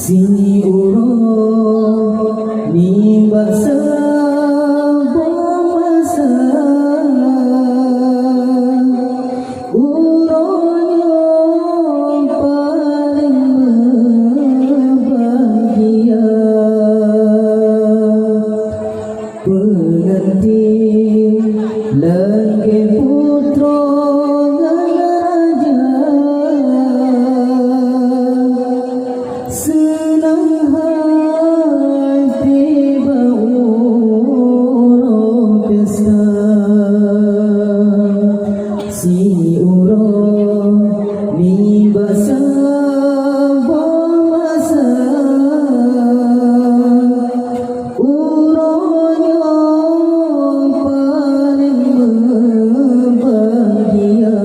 si urang nimbak sebuah masa urang yang paling berbahagia pengantin lagi putra senang hati berurang pesta si urang nimbak sebuah masa urang yang paling berbahagia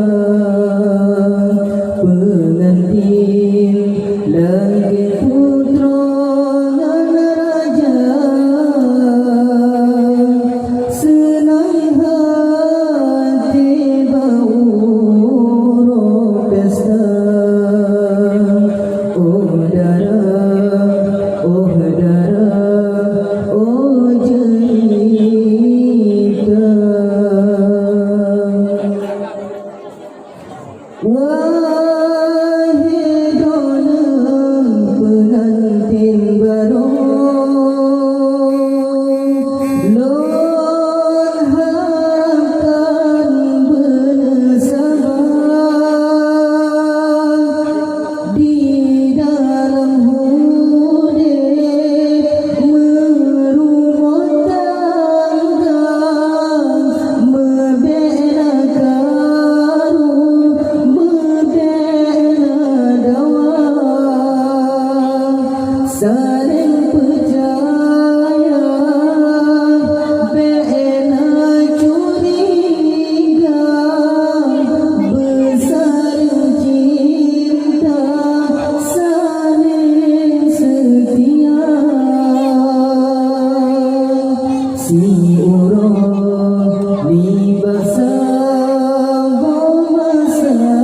pengantin lagi putra dan raja senang hati berurang pesta oh darah oh darah oh jelita wahai dona pengantin baru lon harapkan bersama di dalam hudik merumah tangga membina karung saling percaya bina curiga bersaling cinta saling setia si urang nimbak sebuah masa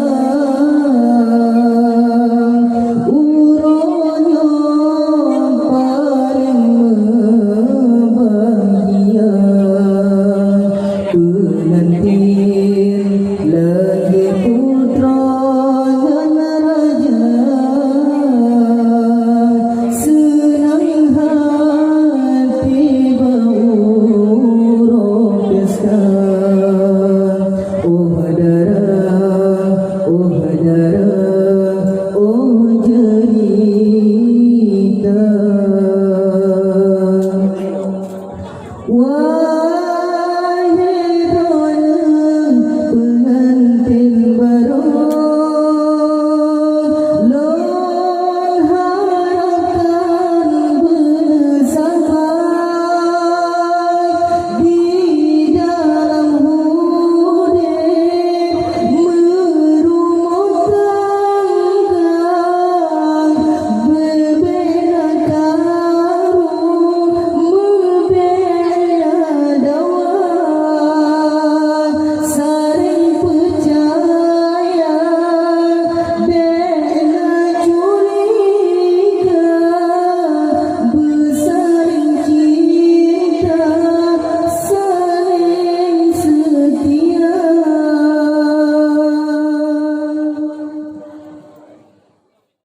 pengantin